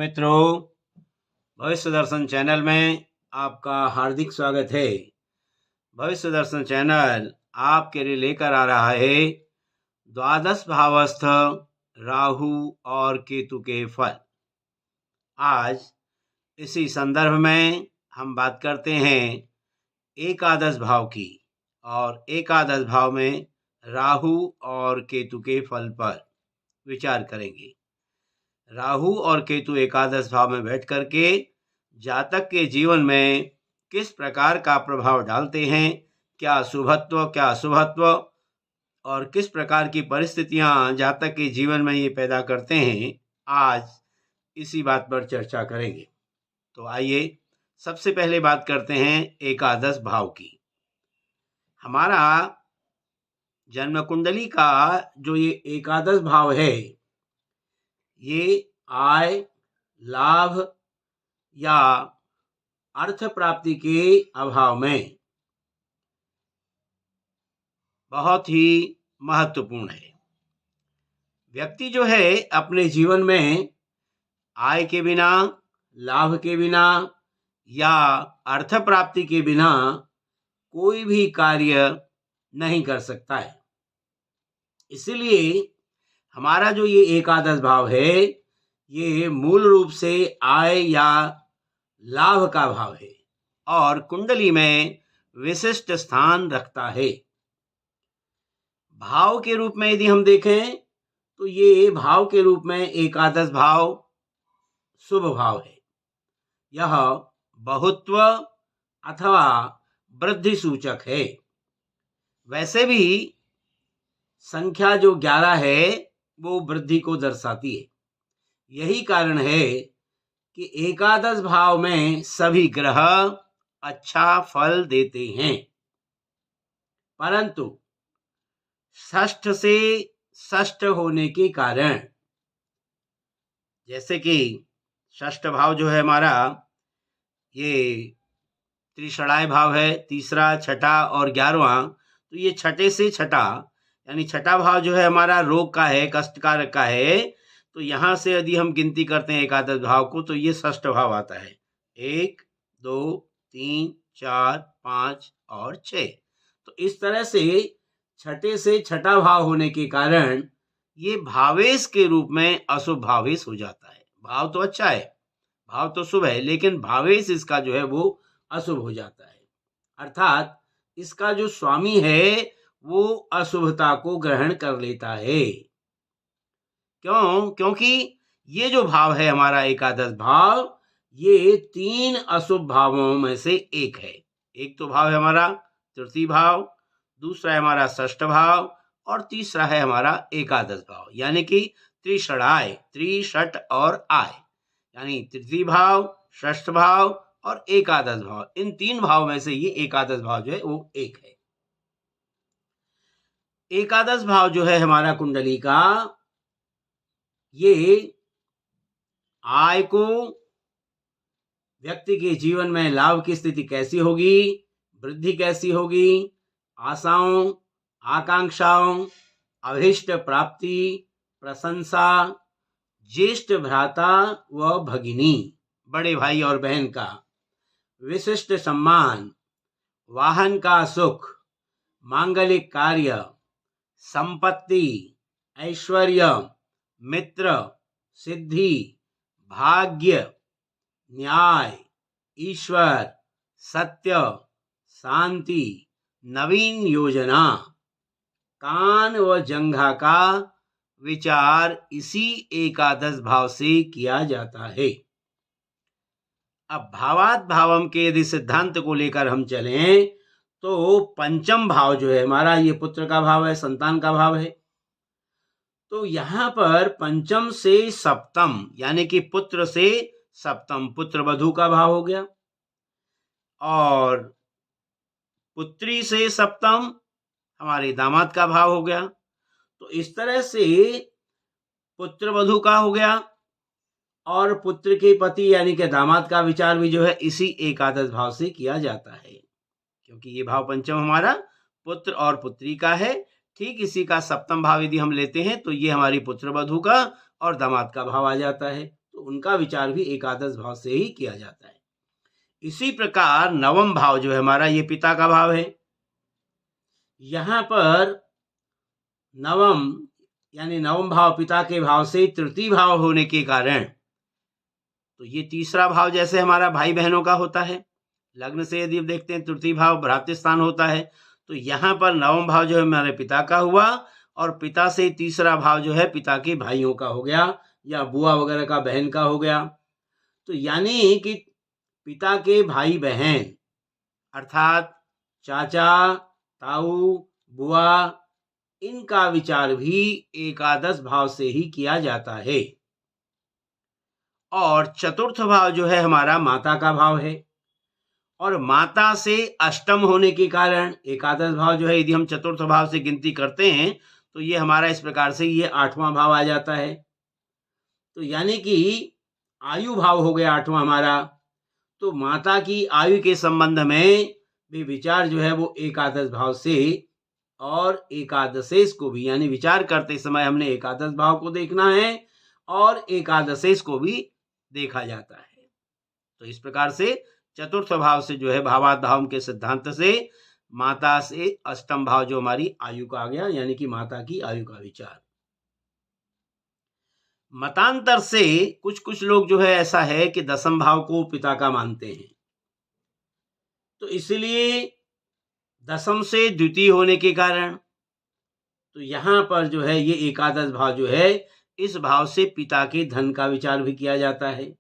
मित्रों, भविष्य दर्शन चैनल में आपका हार्दिक स्वागत है। भविष्य दर्शन चैनल आपके लिए लेकर आ रहा है द्वादश भावस्थ राहु और केतु के फल। आज इसी संदर्भ में हम बात करते हैं एकादश भाव की और एकादश भाव में राहु और केतु के फल पर विचार करेंगे। राहु और केतु एकादश भाव में बैठ करके जातक के जीवन में किस प्रकार का प्रभाव डालते हैं, क्या शुभत्व क्या अशुभत्व और किस प्रकार की परिस्थितियां जातक के जीवन में ये पैदा करते हैं, आज इसी बात पर चर्चा करेंगे। तो आइए सबसे पहले बात करते हैं एकादश भाव की। हमारा जन्म कुंडली का जो ये एकादश भाव है, ये आय, लाभ या अर्थ प्राप्ति के अभाव में बहुत ही महत्वपूर्ण है। व्यक्ति जो है अपने जीवन में आय के बिना, लाभ के बिना या अर्थ प्राप्ति के बिना कोई भी कार्य नहीं कर सकता है। इसलिए हमारा जो ये एकादश भाव है, ये मूल रूप से आय या लाभ का भाव है और कुंडली में विशिष्ट स्थान रखता है। भाव के रूप में यदि हम देखें तो ये भाव के रूप में एकादश भाव शुभ भाव है। यह बहुत्व अथवा वृद्धि सूचक है। वैसे भी संख्या जो 11 है वो वृद्धि को दर्शाती है। यही कारण है कि एकादश भाव में सभी ग्रह अच्छा फल देते हैं, परंतु षष्ठ से षष्ठ होने के कारण, जैसे कि षष्ठ भाव जो है हमारा, ये त्रिषणाय भाव है, तीसरा, छठा और 11वां। तो ये छठे से छठा यानी छठा भाव जो है हमारा रोग का है, कष्टकारक का है। तो यहाँ से यदि हम गिनती करते हैं एकादश भाव को तो ये षष्ठ भाव आता है। 1, 2, 3, 4, 5 और 6। तो इस तरह से छठे से छठा भाव होने के कारण ये भावेश के रूप में अशुभ भावेश हो जाता है। भाव तो अच्छा है, भाव तो शुभ है, लेकिन भावेश इसका जो है वो अशुभ हो जाता है। अर्थात इसका जो स्वामी है वो अशुभता को ग्रहण कर लेता है। क्यों? क्योंकि ये जो भाव है हमारा एकादश भाव, ये 3 अशुभ भावों में से एक है। एक तो भाव है हमारा तृतीय भाव, दूसरा है हमारा षष्ठ भाव और तीसरा है हमारा एकादश भाव, यानी कि त्रिषणाय, त्रिषठ और आय, यानी तृतीय भाव, षष्ठ भाव और एकादश भाव। इन 3 भाव में से ये एकादश भाव जो है वो एक है। एकादश भाव जो है हमारा कुंडली का, ये आय को, व्यक्ति के जीवन में लाभ की स्थिति कैसी होगी, वृद्धि कैसी होगी, आशाओं, आकांक्षाओं, अभीष्ट प्राप्ति, प्रशंसा, ज्येष्ठ भ्राता व भगिनी, बड़े भाई और बहन का विशिष्ट सम्मान, वाहन का सुख, मांगलिक कार्य, संपत्ति, ऐश्वर्य, मित्र, सिद्धि, भाग्य, न्याय, ईश्वर, सत्य, शांति, नवीन योजना, कान व जंघा का विचार इसी एकादश भाव से किया जाता है। अब भावात भावम के यदि सिद्धांत को लेकर हम चलें तो पंचम भाव जो है हमारा, ये पुत्र का भाव है, संतान का भाव है। तो यहाँ पर पंचम से सप्तम यानी कि पुत्र से सप्तम, पुत्र वधू का भाव हो गया, और पुत्री से सप्तम हमारे दामाद का भाव हो गया। तो इस तरह से पुत्र वधू का हो गया और पुत्र के पति यानी कि दामाद का विचार भी जो है इसी एकादश भाव से किया जाता है, क्योंकि ये भाव पंचम हमारा पुत्र और पुत्री का है। ठीक इसी का सप्तम भाव यदि हम लेते हैं तो ये हमारी पुत्र वधू का और दामाद का भाव आ जाता है। तो उनका विचार भी एकादश भाव से ही किया जाता है। इसी प्रकार नवम भाव जो है हमारा, ये पिता का भाव है। यहाँ पर नवम यानी नवम भाव पिता के भाव से तृतीय भाव होने के कारण, तो ये तीसरा भाव जैसे हमारा भाई बहनों का होता है, लग्न से यदि देखते हैं तृतीय भाव भ्रातृस्थान होता है, तो यहाँ पर नवम भाव जो है हमारे पिता का हुआ, और पिता से तीसरा भाव जो है पिता के भाइयों का हो गया, या बुआ वगैरह का बहन का हो गया। तो यानी कि पिता के भाई बहन अर्थात चाचा, ताऊ, बुआ, इनका विचार भी एकादश भाव से ही किया जाता है। और चतुर्थ भाव जो है हमारा माता का भाव है, और माता से अष्टम होने के कारण एकादश भाव जो है यदि हम चतुर्थ भाव से गिनती करते हैं तो ये हमारा इस प्रकार से ये आठवां भाव आ जाता है। तो यानी कि आयु भाव हो गया आठवां हमारा। तो माता की आयु के संबंध में भी विचार जो है वो एकादश भाव से, और एकादशेष को भी, यानी विचार करते समय हमने एकादश भाव को देखना है और एकादशेष को भी देखा जाता है। तो इस प्रकार से चतुर्थ भाव से जो है भावाधाम के सिद्धांत से माता से अष्टम भाव जो हमारी आयु का आ गया, यानी कि माता की आयु का विचार। मतांतर से कुछ लोग जो है ऐसा है कि दसम भाव को पिता का मानते हैं, तो इसलिए दसम से द्वितीय होने के कारण तो यहाँ पर जो है ये एकादश भाव जो है इस भाव से पिता के धन का विचार भी किया जाता है।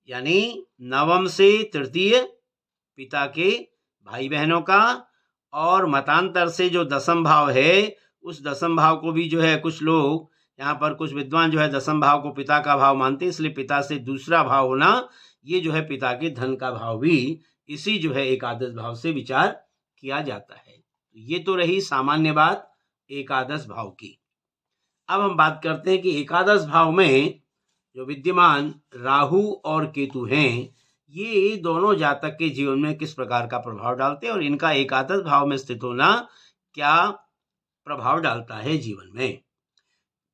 यानी नवम से तृतीय पिता के भाई बहनों का, और मतांतर से जो दसम भाव है उस दसम भाव को भी जो है कुछ लोग यहाँ पर, कुछ विद्वान जो है दसम भाव को पिता का भाव मानते हैं, इसलिए पिता से दूसरा भाव होना ये जो है पिता के धन का भाव भी इसी जो है एकादश भाव से विचार किया जाता है। ये तो रही सामान्य बात एकादश भाव की। अब हम बात करते हैं कि एकादश भाव में जो विद्यमान राहु और केतु हैं, ये दोनों जातक के जीवन में किस प्रकार का प्रभाव डालते हैं और इनका एकादश भाव में स्थित होना क्या प्रभाव डालता है जीवन में।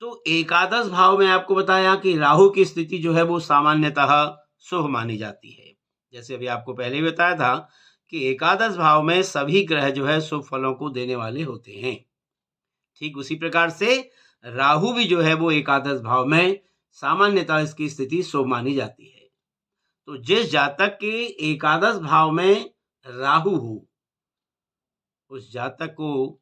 तो एकादश भाव में आपको बताया कि राहु की स्थिति जो है वो सामान्यतः शुभ मानी जाती है। जैसे अभी आपको पहले ही बताया था कि एकादश भाव में सभी ग्रह जो है शुभ फलों को देने वाले होते हैं। ठीक उसी प्रकार से राहु भी जो है वो एकादश भाव में सामान्यतः इसकी स्थिति शुभ मानी जाती है। तो जिस जातक के एकादश भाव में राहु हो, उस जातक को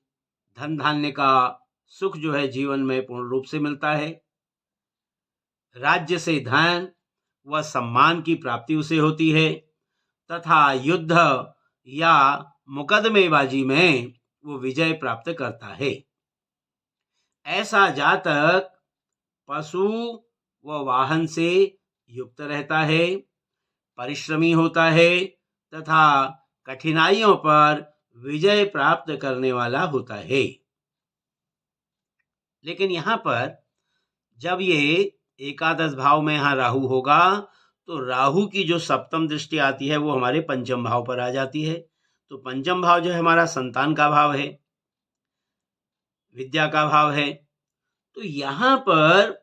धन धान्य का सुख जो है जीवन में पूर्ण रूप से मिलता है। राज्य से धन व सम्मान की प्राप्ति उसे होती है, तथा युद्ध या मुकदमेबाजी में वो विजय प्राप्त करता है। ऐसा जातक पशु व वाहन से युक्त रहता है, परिश्रमी होता है तथा कठिनाइयों पर विजय प्राप्त करने वाला होता है। लेकिन यहाँ पर जब ये एकादश भाव में यहाँ राहु होगा तो राहु की जो सप्तम दृष्टि आती है वो हमारे पंचम भाव पर आ जाती है। तो पंचम भाव जो है हमारा संतान का भाव है, विद्या का भाव है। तो यहाँ पर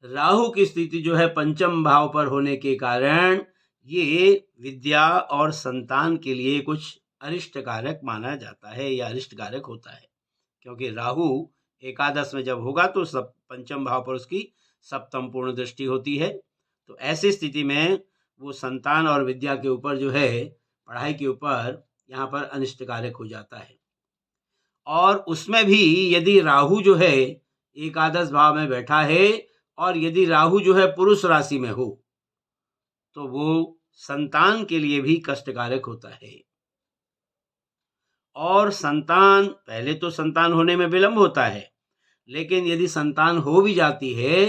राहु की स्थिति जो है पंचम भाव पर होने के कारण ये विद्या और संतान के लिए कुछ अरिष्टकारक माना जाता है या अरिष्टकारक होता है, क्योंकि राहु एकादश में जब होगा तो सब पंचम भाव पर उसकी सप्तम पूर्ण दृष्टि होती है। तो ऐसी स्थिति में वो संतान और विद्या के ऊपर जो है, पढ़ाई के ऊपर यहाँ पर अनिष्टकारक हो जाता है। और उसमें भी यदि राहु जो है एकादश भाव में बैठा है और यदि राहु जो है पुरुष राशि में हो तो वो संतान के लिए भी कष्टकारक होता है। और संतान, पहले तो संतान होने में विलंब होता है, लेकिन यदि संतान हो भी जाती है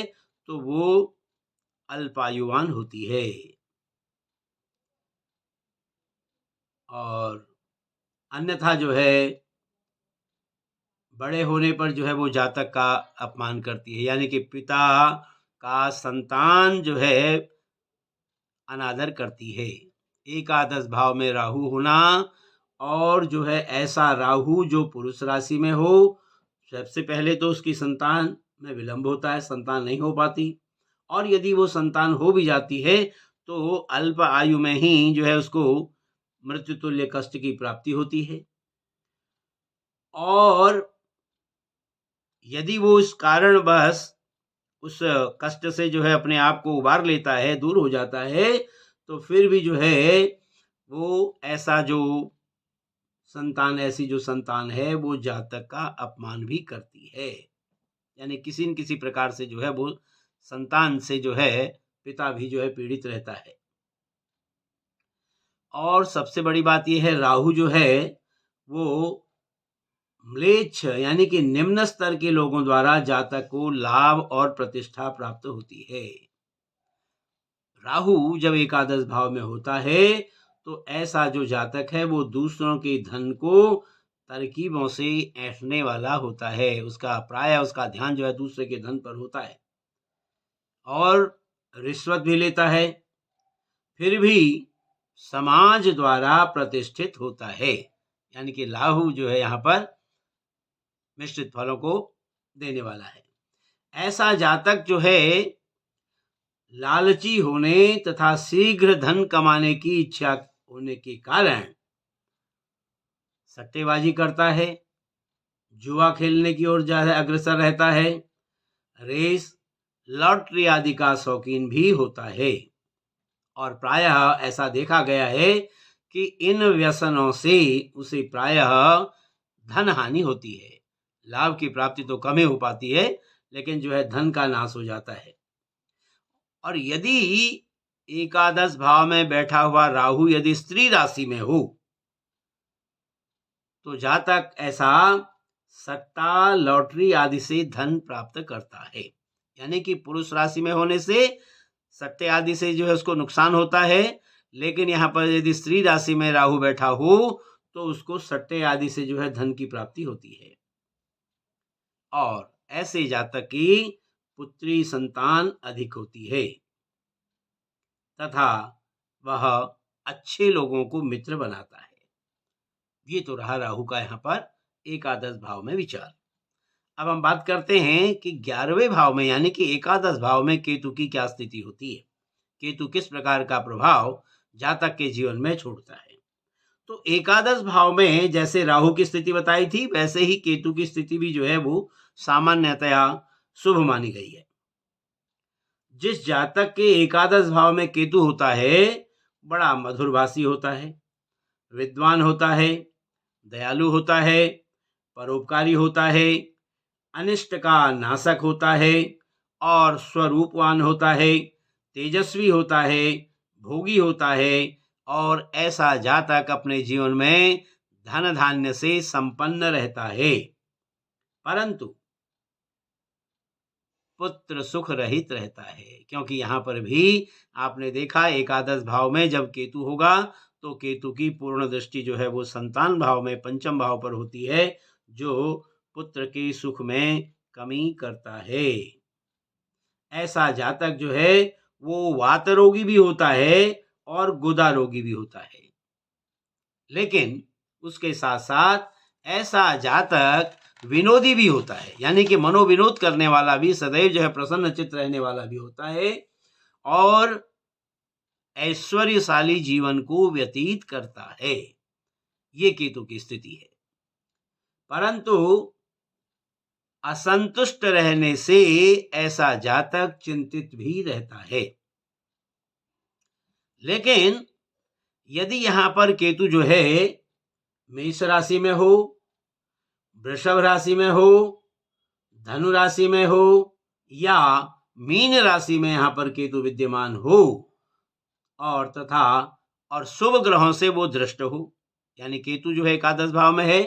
तो वो अल्पायुवान होती है और अन्यथा जो है बड़े होने पर जो है वो जातक का अपमान करती है, यानी कि पिता का संतान जो है अनादर करती है। एकादश भाव में राहु होना, और जो है ऐसा राहु जो पुरुष राशि में हो, सबसे पहले तो उसकी संतान में विलंब होता है, संतान नहीं हो पाती, और यदि वो संतान हो भी जाती है तो अल्प आयु में ही जो है उसको मृत्यु तुल्य कष्ट की प्राप्ति होती है। और यदि वो इस कारणवश उस कष्ट से जो है अपने आप को उबार लेता है, दूर हो जाता है, तो फिर भी जो है वो ऐसी जो संतान है वो जातक का अपमान भी करती है। यानी किसी न किसी प्रकार से जो है वो संतान से जो है पिता भी जो है पीड़ित रहता है। और सबसे बड़ी बात ये है, राहु जो है वो म्लेच्छ यानी कि निम्न स्तर के लोगों द्वारा जातक को लाभ और प्रतिष्ठा प्राप्त होती है। राहु जब एकादश भाव में होता है तो ऐसा जो जातक है वो दूसरों के धन को तरकीबों से ऐंठने वाला होता है। उसका ध्यान जो है दूसरे के धन पर होता है और रिश्वत भी लेता है, फिर भी समाज द्वारा प्रतिष्ठित होता है। यानी कि राहु जो है यहाँ पर मिश्रित फलों को देने वाला है। ऐसा जातक जो है लालची होने तथा शीघ्र धन कमाने की इच्छा होने के कारण सट्टेबाजी करता है, जुआ खेलने की ओर ज्यादा अग्रसर रहता है, रेस, लॉटरी आदि का शौकीन भी होता है। और प्रायः ऐसा देखा गया है कि इन व्यसनों से उसे प्रायः धन हानि होती है। लाभ की प्राप्ति तो कम ही हो पाती है, लेकिन जो है धन का नाश हो जाता है। और यदि एकादश भाव में बैठा हुआ राहु यदि स्त्री राशि में हो तो जातक ऐसा सट्टा, लॉटरी आदि से धन प्राप्त करता है। यानी कि पुरुष राशि में होने से सट्टे आदि से जो है उसको नुकसान होता है, लेकिन यहाँ पर यदि स्त्री राशि में राहु बैठा हो तो उसको सट्टे आदि से जो है धन की प्राप्ति होती है। और ऐसे जातक की पुत्री संतान अधिक होती है तथा वह अच्छे लोगों को मित्र बनाता है। ये तो रहा राहु का यहाँ पर एकादश भाव में विचार। अब हम बात करते हैं कि 11वें भाव में यानी कि एकादश भाव में केतु की क्या स्थिति होती है, केतु किस प्रकार का प्रभाव जातक के जीवन में छोड़ता है। तो एकादश भाव में जैसे राहु की स्थिति बताई थी, वैसे ही केतु की स्थिति भी जो है वो सामान्यतया शुभ मानी गई है। जिस जातक के एकादश भाव में केतु होता है बड़ा मधुरभाषी होता है, विद्वान होता है, दयालु होता है, परोपकारी होता है, अनिष्ट का नाशक होता है और स्वरूपवान होता है, तेजस्वी होता है, भोगी होता है। और ऐसा जातक अपने जीवन में धन धान्य से संपन्न रहता है, परंतु पुत्र सुख रहित रहता है। क्योंकि यहाँ पर भी आपने देखा एकादश भाव में जब केतु होगा तो केतु की पूर्ण दृष्टि जो है वो संतान भाव में, पंचम भाव पर होती है, जो पुत्र के सुख में कमी करता है। ऐसा जातक जो है वो वात रोगी भी होता है और गुदा रोगी भी होता है, लेकिन उसके साथ साथ ऐसा जातक विनोदी भी होता है। यानी कि मनोविनोद करने वाला भी, सदैव जो है प्रसन्न चित्त रहने वाला भी होता है और ऐश्वर्यशाली जीवन को व्यतीत करता है। ये केतु की स्थिति है। परंतु असंतुष्ट रहने से ऐसा जातक चिंतित भी रहता है। लेकिन यदि यहां पर केतु जो है मेष राशि में हो, वृषभ राशि में हो, धनु राशि में हो या मीन राशि में यहां पर केतु विद्यमान हो और शुभ ग्रहों से वो दृष्ट हो, यानी केतु जो है एकादश भाव में है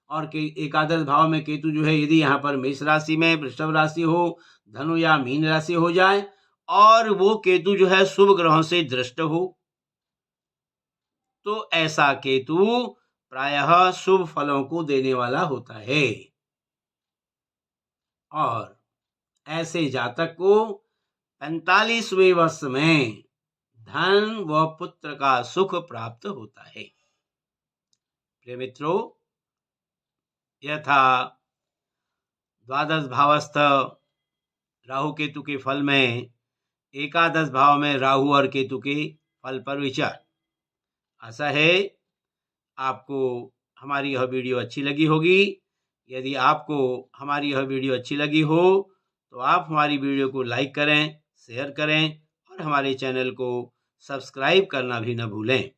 और एकादश भाव में केतु जो है यदि यहाँ पर मेष राशि में, वृषभ राशि हो, धनु या मीन राशि हो जाए और वो केतु जो है शुभ ग्रहों से दृष्ट हो, तो ऐसा केतु प्रायः शुभ फलों को देने वाला होता है और ऐसे जातक को 45वें वर्ष में धन व पुत्र का सुख प्राप्त होता है। प्रिय मित्रों, यह था द्वादश भावस्थ राहु केतु के फल में एकादश भाव में राहु और केतु के फल पर विचार। आशा है आपको हमारी यह वीडियो अच्छी लगी होगी। यदि आपको हमारी यह वीडियो अच्छी लगी हो तो आप हमारी वीडियो को लाइक करें, शेयर करें और हमारे चैनल को सब्सक्राइब करना भी न भूलें।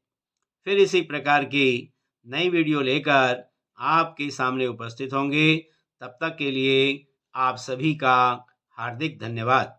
फिर इसी प्रकार की नई वीडियो लेकर आपके सामने उपस्थित होंगे। तब तक के लिए आप सभी का हार्दिक धन्यवाद।